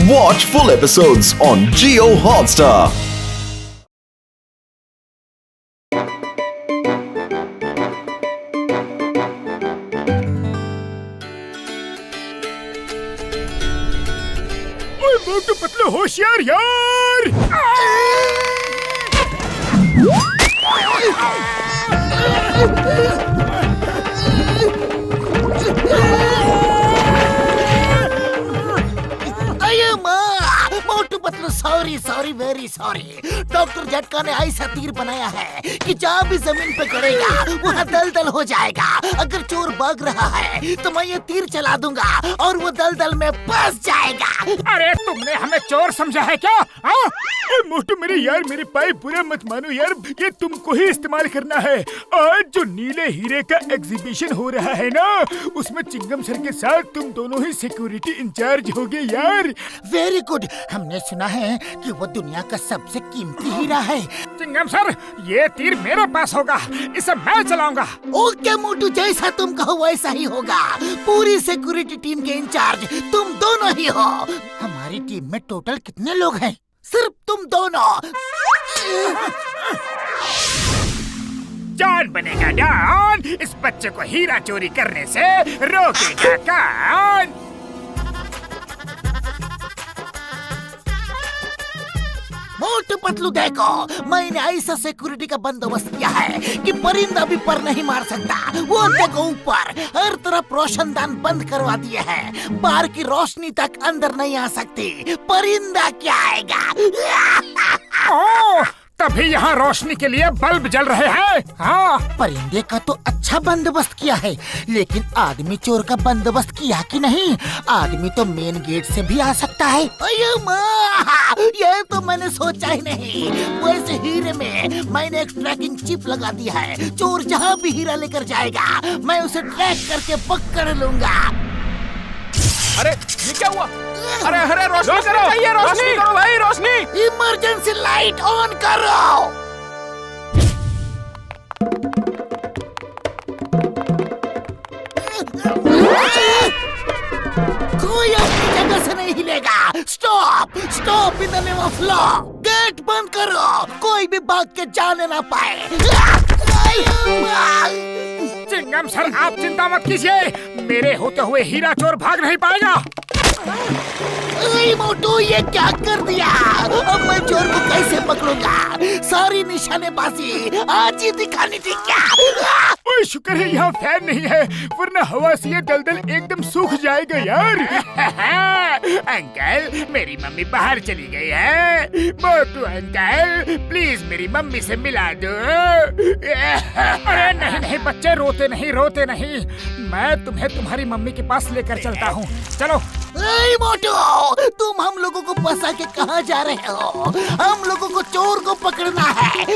Watch full episodes on Jio Hotstar. मोटू पतलू होशियार यार। Motu Patlu sorry sorry very sorry. Doctor Jhatka ने ऐसा तीर बनाया है कि जहाँ भी जमीन पे गड़ेगा वहाँ दलदल हो जाएगा। अगर चोर भाग रहा है तो मैं ये तीर चला दूंगा और वो दलदल में फंस जाएगा। अरे तुमने हमें चोर समझा है क्या? हाँ? मोटू मेरे यार, मेरे पाए बुरा मत मानो यार, ये तुमको ही इस्तेमाल करना है। आज जो नीले हीरे का एग्जीबिशन हो रहा है ना, उसमें चिंगम सर के साथ तुम दोनों ही सिक्योरिटी इंचार्ज होगे यार। Very good. हमने सुना है कि वो दुनिया का सबसे कीमती हीरा है। चिंगम सर, ये तीर मेरे पास होगा, इसे मैं चलाऊंगा। ओके मोटू, जैसा तुम कहो वैसा ही होगा। पूरी सिक्योरिटी टीम के इंचार्ज तुम दोनों ही हो। हमारी टीम में टोटल कितने लोग हैं? सिर्फ तुम दोनों। जान बनेगा डॉन, इस बच्चे को हीरा चोरी करने से रोकेगा कौन? मोटू पतलू देखो, मैंने ऐसा सिक्योरिटी का बंदोबस्त किया है कि परिंदा भी पर नहीं मार सकता। वो देखो ऊपर हर तरफ रोशनदान बंद करवा दिए हैं, बाहर की रोशनी तक अंदर नहीं आ सकती। परिंदा क्या आएगा? ओह, तभी यहाँ रोशनी के लिए बल्ब जल रहे हैं। हाँ, परिंदे का तो अच्छा बंदोबस्त किया है, लेकिन आदमी चोर का बंदोबस्त किया कि नहीं? आदमी तो मेन गेट से भी आ सकता है। अये माँ, ये तो मैंने सोचा ही नहीं। वैसे हीरे में मैंने एक ट्रैकिंग चिप लगा दिया है। चोर जहाँ भी हीरा लेकर जाएगा, मैं उसे ट्रैक करके पकड़ लूंगा। अरे ये क्या हुआ? अरे अरे रोशनी करो, रोशनी करो भाई, रोशनी। इमरजेंसी लाइट ऑन करो। कोई अपनी जगह से नहीं हिलेगा। Stop stop in the name of law. Gate बंद करो, कोई भी भाग के जाने ना पाए। चिंगम सर, आप चिंता मत कीजिए, मेरे होते हुए हीरा चोर भाग नहीं पाएगा। मोटू, ये क्या कर दिया? अब मैं चोर को कैसे पकड़ूंगा? सारी निशानेबाजी आज ही दिखानी थी क्या? ओए, शुक्र है यहाँ फैन नहीं है, वरना हवा से ये दलदल एकदम सूख जाएगा यार। अंकल, मेरी मम्मी बाहर चली गई है। मोटू अंकल, प्लीज मेरी मम्मी से मिला दो। अरे नहीं नहीं बच्चे, रोते नहीं, मैं तुम्हें तुम्हारी मम्मी के पास लेकर चलता हूँ। चलो। मोटू, तुम हम लोगों को फंसा के कहाँ जा रहे हो? हम लोगों को चोर को पकड़ना है।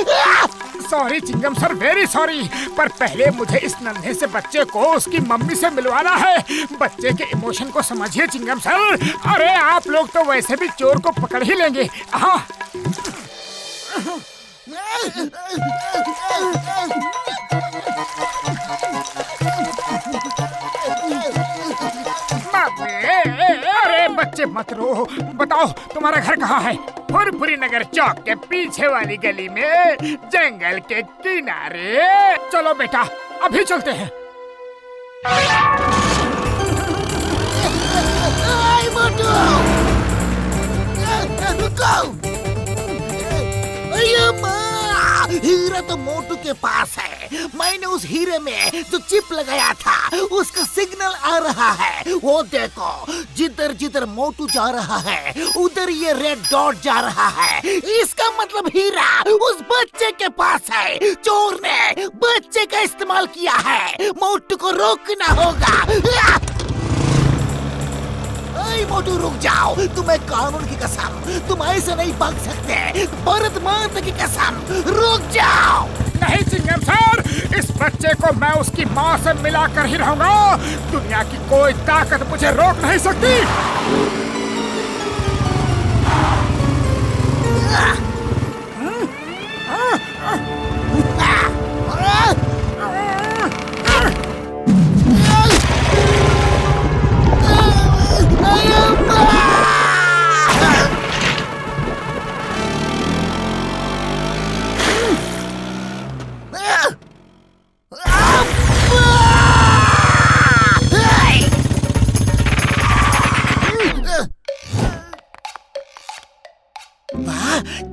Sorry Chingam sir, very sorry, पर पहले मुझे इस नन्हे से बच्चे को उसकी मम्मी से मिलवाना है। बच्चे के इमोशन को समझिए चिंगम सर। अरे आप लोग तो वैसे भी चोर को पकड़ ही लेंगे। हाँ। अरे बच्चे मत रो, बताओ तुम्हारा घर कहाँ है? फुरफुरी नगर चौक के पीछे वाली गली में, जंगल के किनारे। चलो बेटा, अभी चलते हैं। हीरा तो मोटू के पास है। मैंने उस हीरे में जो चिप लगाया था उसका सिग्नल आ रहा है। वो देखो, जिधर जिधर मोटू जा रहा है उधर ये रेड डॉट जा रहा है। इसका मतलब हीरा उस बच्चे के पास है। चोर ने बच्चे का इस्तेमाल किया है। मोटू को रोकना होगा। मोटू रुक जाओ, तुम्हें कानून की कसम, तुम ऐसे नहीं भाग सकते। भारत माता की कसम, रुक जाओ। नहीं चिंगम सर, इस बच्चे को मैं उसकी माँ से मिला कर ही रहूंगा। दुनिया की कोई ताकत मुझे रोक नहीं सकती।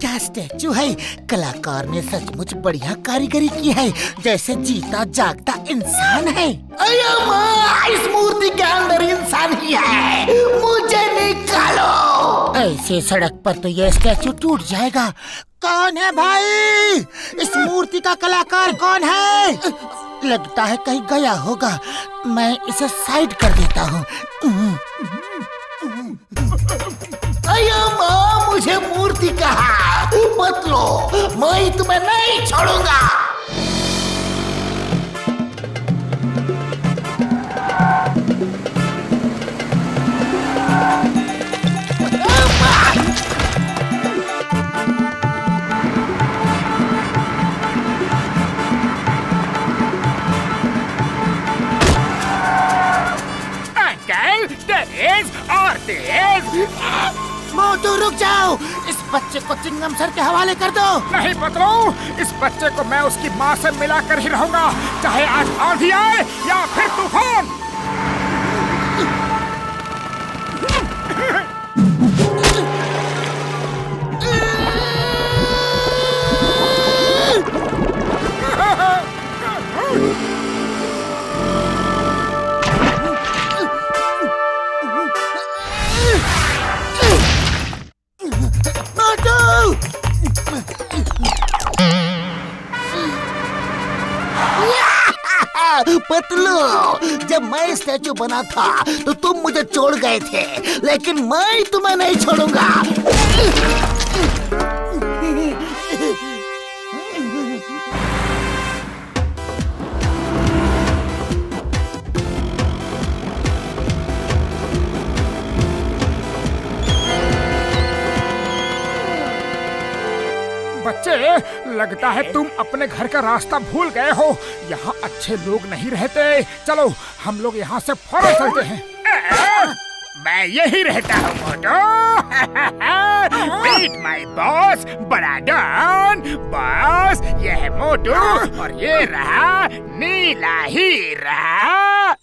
क्या स्टैचू है। कलाकार ने सचमुच बढ़िया कारीगरी की है, जैसे जीता जागता इंसान है। अयो माँ, इस मूर्ति के अंदर इंसान ही है, मुझे निकालो। ऐसे सड़क पर तो ये स्टैचू टूट जाएगा। कौन है भाई? इस मूर्ति का कलाकार कौन है? लगता है कहीं गया होगा, मैं इसे साइड कर देता हूँ। अयो माँ, मुझे मूर्ति कहा, मत लो, मैं तुम्हें नहीं छोड़ूंगा। मोटू रुक जाओ, इस बच्चे को चिंगम सर के हवाले कर दो। नहीं पतलू, इस बच्चे को मैं उसकी माँ से मिला कर ही रहूंगा, चाहे आज आंधी आए या फिर तूफान। पतलू, जब मैं स्टैचू बना था तो तुम मुझे छोड़ गए थे, लेकिन मैं तुम्हें नहीं छोड़ूंगा। बच्चे, लगता है तुम अपने घर का रास्ता भूल गए हो। यहाँ अच्छे लोग नहीं रहते। चलो हम लोग यहाँ से फौरन चलते हैं। मैं यही रहता हूँ मोटो। मीट माय बॉस, बड़ा डॉन। बॉस, ये है मोटू और ये रहा नीला हीरा।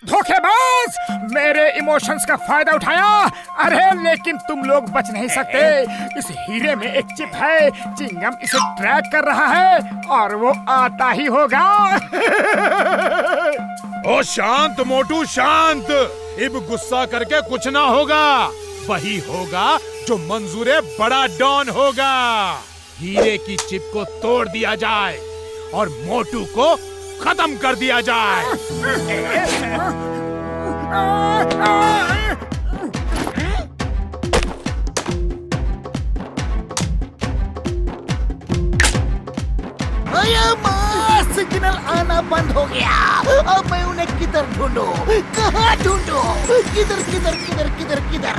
धोखेबाज, मेरे इमोशंस का फायदा उठाया। अरे लेकिन तुम लोग बच नहीं सकते। इस हीरे में एक चिप है, चिंगम इसे ट्रैक कर रहा है और वो आता ही होगा। ओ शांत मोटू शांत, अब गुस्सा करके कुछ ना होगा। वही होगा जो मंजूरे बड़ा डॉन होगा। हीरे की चिप को तोड़ दिया जाए और मोटू को खत्म कर दिया जाए। अयो माँ, सिग्नल आना बंद हो गया। अब मैं उन्हें किधर ढूंढूं? कहाँ ढूंढूं? किधर किधर किधर किधर किधर?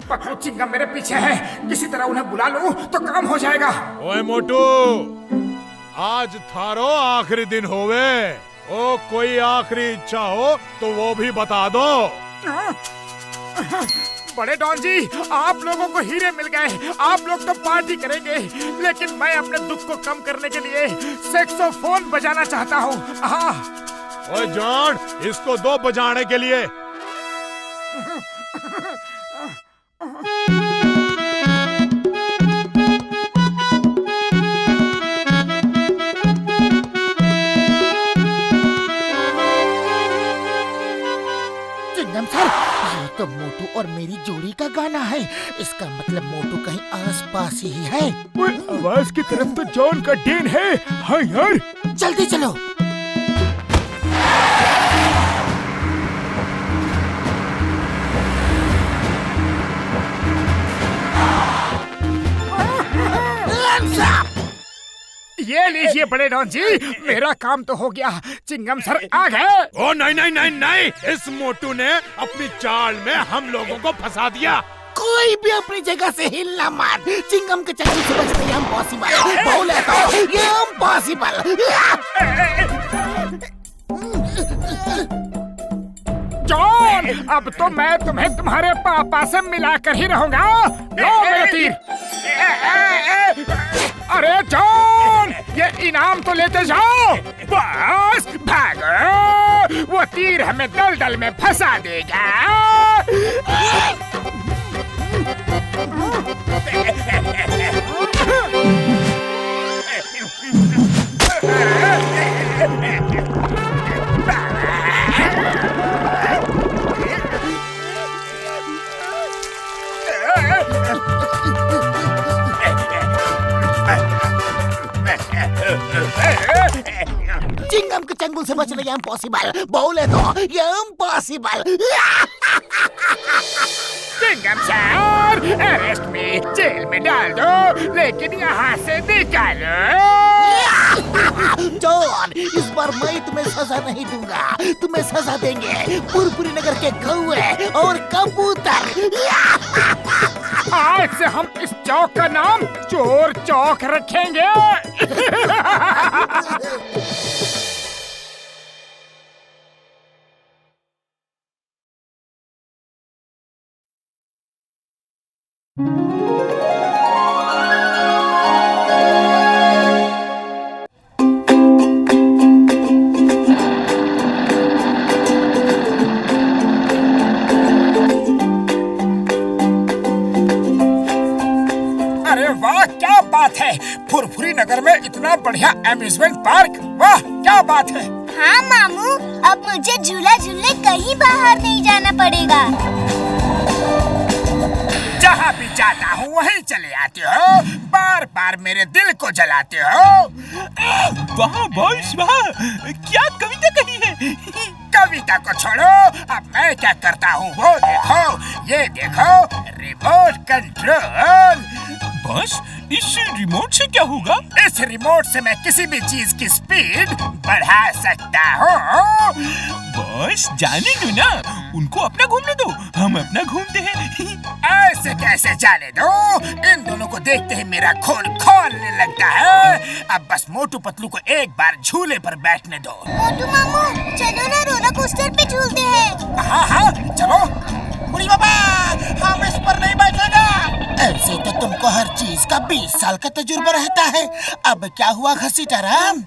पतलू, चिंगम मेरे पीछे है। किसी तरह उन्हें बुला लूं तो काम हो जाएगा। ओए मोटू, आज थारो आखिरी दिन होवे। ओ कोई आखिरी इच्छा हो तो वो भी बता दो। बड़े डॉन जी, आप लोगों को हीरे मिल गए, आप लोग तो पार्टी करेंगे, लेकिन मैं अपने दुख को कम करने के लिए सैक्सोफोन बजाना चाहता हूँ। ओए जॉन, इसको दो बजाने के लिए। चिंगम सर, ये तो मोटू और मेरी जोड़ी का गाना है। इसका मतलब मोटू कहीं आसपास ही है। आवाज की तरफ तो जॉन का डेन है। हाँ यार, जल्दी चलो। ये लीजिए बड़े डॉन जी, मेरा काम तो हो गया। चिंगम सर आ गए। ओ नहीं नहीं नहीं नहीं, इस मोटू ने अपनी चाल में हम लोगों को फंसा दिया। कोई भी अपनी जगह से हिलना मत। चिंगम के चक्कर से बचना ये इम्पॉसिबल। बोले तो ये इम्पॉसिबल। जॉन, अब तो मैं तुम्हें तुम्हारे पापा से मिलाकर ही रहूंगा। लो मेरे तीर। अरे जॉन, ये इनाम तो लेते जाओ। बस भागो, वो तीर हमें दलदल में फंसा देगा। चिंगम के चंगुल से बचना ये इम्पॉसिबल, बोले तो ये इम्पॉसिबल। चिंगम सर, अरेस्ट में जेल में डाल दो, लेकिन यहाँ से निकालो। जॉन, इस बार मैं तुम्हें सजा नहीं दूंगा, तुम्हें सजा देंगे पुरपुरी नगर के कौवे और कबूतर। आज से हम इस चौक का नाम चोर चौक रखेंगे। फुरफुरी नगर में इतना बढ़िया एम्यूजमेंट पार्क, वाह क्या बात है। हाँ मामू, अब मुझे झूला झूलने कहीं बाहर नहीं जाना पड़ेगा। जहाँ भी जाता हूँ वहीं चले आते हो, बार बार मेरे दिल को जलाते हो। वाह बॉस वाह, क्या कविता कही है। कविता को छोड़ो, अब मैं क्या करता हूँ वो देखो, ये देखो रिमोट कंट्रोल। बॉस इस रिमोट से क्या होगा? इस रिमोट से मैं किसी भी चीज की स्पीड बढ़ा सकता हूँ। बॉस जाने दो ना, उनको अपना घूमने दो, हम अपना घूमते हैं। ऐसे कैसे जाने दो, इन दोनों को देखते ही मेरा खून खौलने लगता है। अब बस मोटू पतलू को एक बार झूले पर बैठने दो। मोटू मामू चलो ना, रोलर कोस्टर पे झूलते हैं। हाँ हाँ चलो। बुढ़ी बाबा, हम इस पर नहीं बैठेगा। ऐसे तो तुमको हर चीज का 20 साल का तजुर्बा रहता है। अब क्या हुआ घसीटाराम?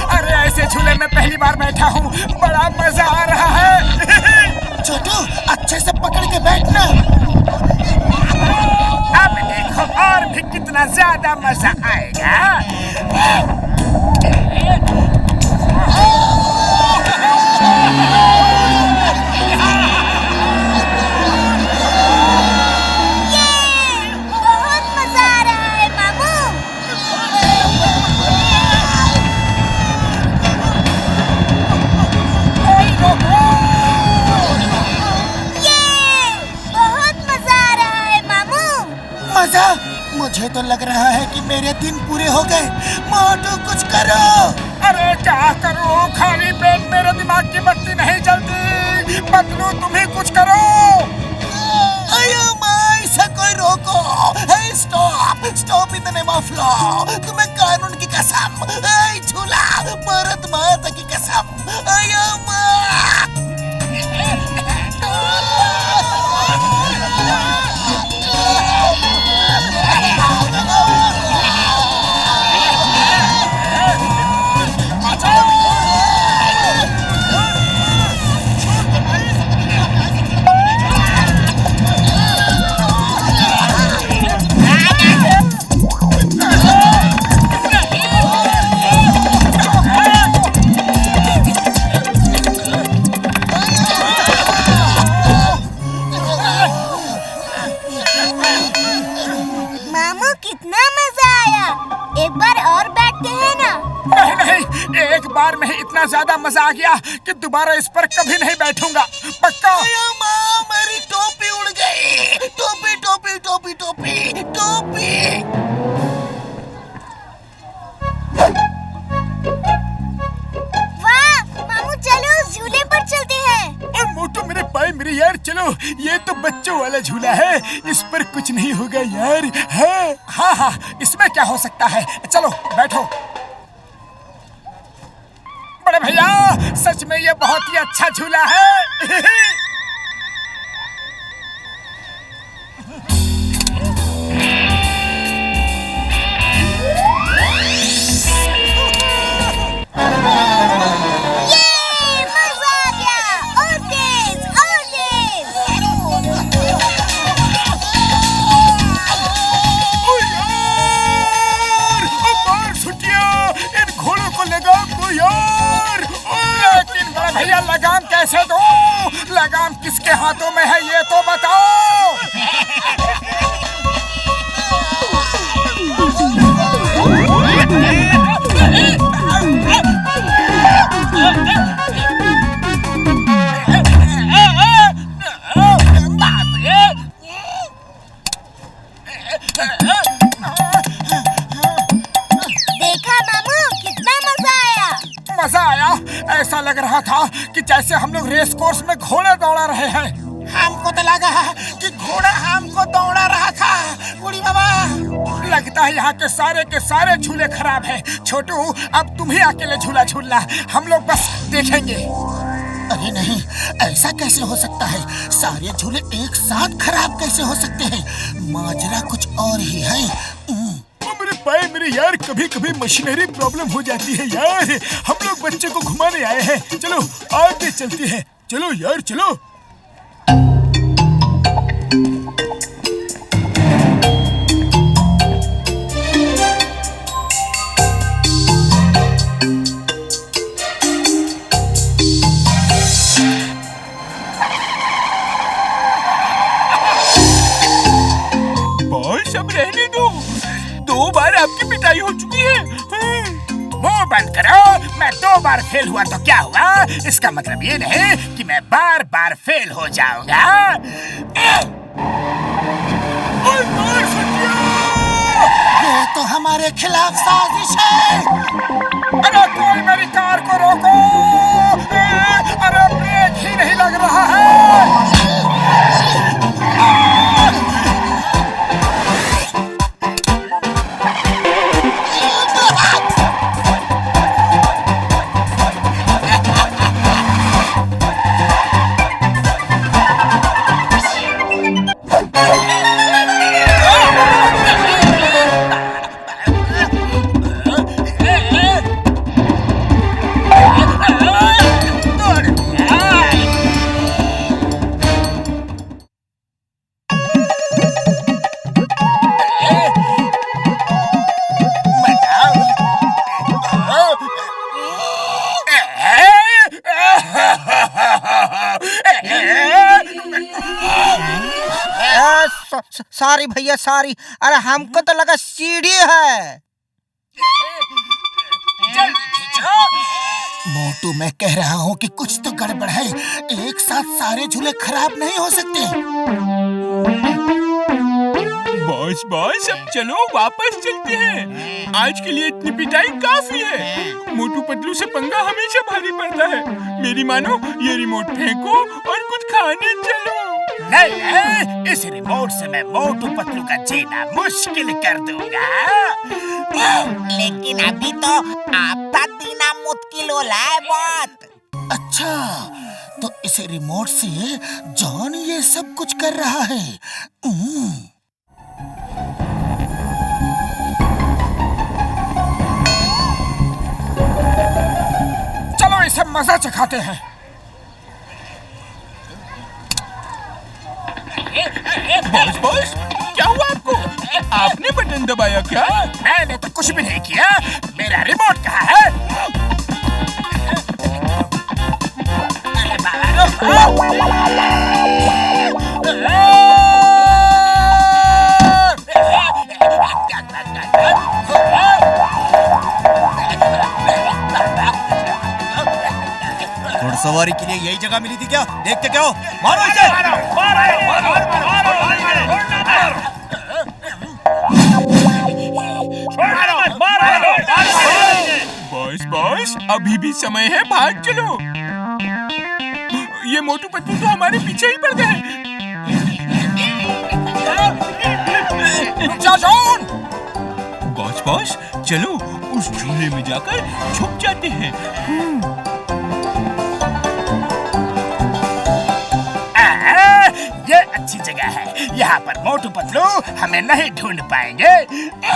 अरे ऐसे झूले में पहली बार बैठा हूँ, बड़ा मजा आ रहा है। छोटू अच्छे से पकड़ के बैठना। अब देखो और भी कितना ज्यादा मजा आएगा। बहुत मजा आ रहा है मामू। बहुत मजा आ रहा है मामू। मजा? मुझे तो लग रहा है कि मेरे दिन पूरे हो गए। मोटू कुछ करो। अरे क्या करूं, खाली पेट मेरे दिमाग की बत्ती नहीं जलती। पतलू तुम ही कुछ करो। अयो माँ, इसे कोई रोको। Hey stop, stop in the name of law. तुम्हें कानून की कसम। हे झूला, भारत माता की कसम। अयो माँ। मामू कितना मजा आया, एक बार और बैठते हैं ना? नहीं नहीं, एक बार में ही इतना ज्यादा मजा आ गया कि दोबारा इस पर कभी नहीं बैठूंगा, पक्का। अयो माँ, मेरी टोपी उड़ गई। टोपी टोपी टोपी टोपी टोपी। वाह मामू, चलो उस झूले पर चलते हैं। और मोटू मेरे पाए मेरे यार, चलो ये तो बच्चों वाला झूला है, इस पर कुछ नहीं होगा यार। है हाँ हाँ, इसमें क्या हो सकता है, चलो बैठो। बड़े भैया सच में ये बहुत ही अच्छा झूला है। लगाम किसके हाथों में है ये तो बताओ। देखा मामू, कितना मजा आया। मजा आया? ऐसा लग रहा था कि जैसे हम लोग रेस कोर्स में घोड़े दौड़ा रहे हैं। हमको तो लगा कि घोड़ा हमको दौड़ा रहा था। बूढ़ी बाबा, लगता है यहाँ के सारे झूले खराब हैं। छोटू, अब तुम ही अकेले झूला झूलना, हम लोग बस देखेंगे। अरे नहीं, ऐसा कैसे हो सकता है? सारे झूले एक साथ खराब कैसे हो सकते हैं? माजरा कुछ और ही है। मेरे पाए मेरे यार, कभी कभी मशीनरी प्रॉब्लम हो जाती है यार। हम लोग बच्चे को घुमाने आए हैं, चलो आगे चलते हैं। चलो यार चलो। बॉस अब रहने दो, 2 बार आपकी पिटाई हो चुकी है। मुंह बंद करो। मैं 2 बार फेल हुआ तो क्या हुआ? इसका मतलब ये नहीं कि मैं बार बार फेल हो जाऊंगा। ये तो हमारे खिलाफ साजिश है। अरे कोई मेरी कार को रोको। अरे ब्रेक ही नहीं लग रहा है। सॉरी भैया, सॉरी। अरे हमको तो लगा सीढ़ी है। मोटू, मैं कह रहा हूँ कि कुछ तो गड़बड़ है। एक साथ सारे झूले खराब नहीं हो सकते। बॉस अब चलो वापस चलते हैं। आज के लिए इतनी पिटाई काफी है। मोटू पतलू से पंगा हमेशा भारी पड़ता है। मेरी मानो, ये रिमोट फेंको और कुछ खाने चलो। नहीं, इस रिमोट से मैं मोटू पतलू का जीना मुश्किल कर दूंगा। लेकिन अभी तो आपका जीना मुश्किल हो रहा है बहुत। अच्छा, तो इस रिमोट से जॉन ये सब कुछ कर रहा है। चलो इसे मजा चखाते हैं। बॉस क्या हुआ आपको? आपने बटन दबाया क्या? मैंने तो कुछ भी नहीं किया। मेरा रिमोट कहाँ है? घुड़सवारी के लिए यही जगह मिली थी क्या? देखते क्या हो? मारो इसे! बॉस अभी भी समय है, भाग चलो। ये मोटू पतलू तो हमारे पीछे ही पड़ गए। बॉस चलो उस झूले में जाकर छुप जाते हैं। ये अच्छी जगह है। यहाँ पर मोटू पतलू हमें नहीं ढूंढ पाएंगे।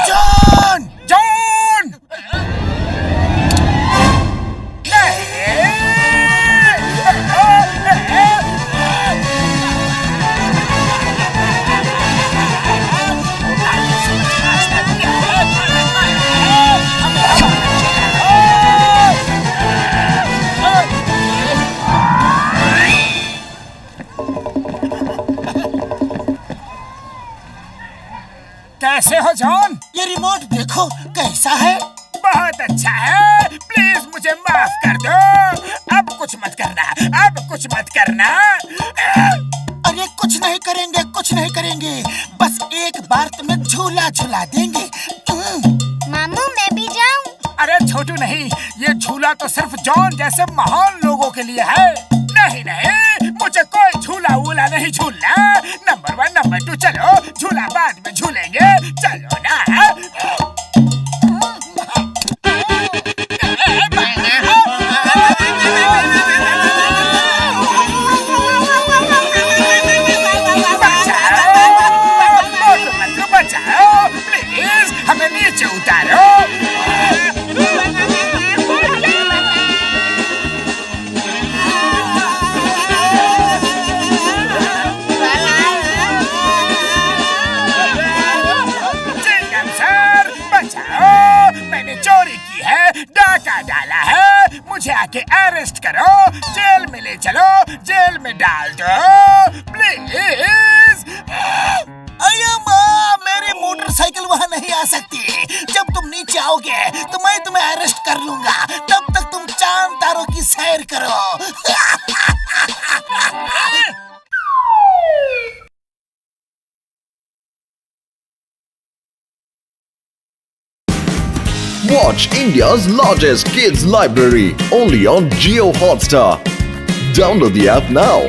जॉन! जॉन! कैसे हो जॉन? ये रिमोट देखो कैसा है। बहुत अच्छा है। प्लीज मुझे माफ कर दो। अब कुछ मत करना, अब कुछ मत करना। अरे कुछ नहीं करेंगे, कुछ नहीं करेंगे, बस एक बार तुम्हें झूला झूला देंगे। मामू मैं भी जाऊं? अरे छोटू नहीं, ये झूला तो सिर्फ जॉन जैसे महान लोगों के लिए है। नहीं नहीं, मुझे कोई झूला वूला नहीं झूलना। नंबर 1 नंबर 2 चलो, झूला बाद में झूलेंगे, चलो ना। बचाओ प्लीज, हमें नीचे उतारो। मैंने चोरी की है, डाका डाला है, मुझे आके अरेस्ट करो, जेल में ले चलो, जेल में डाल दो प्लीज। अरे माँ, मेरी मोटरसाइकिल वहाँ नहीं आ सकती। जब तुम नीचे आओगे तो मैं तुम्हें अरेस्ट कर लूंगा। तब तक तुम चांद तारों की सैर करो। Watch India's largest kids library only on Jio Hotstar. Download the app now.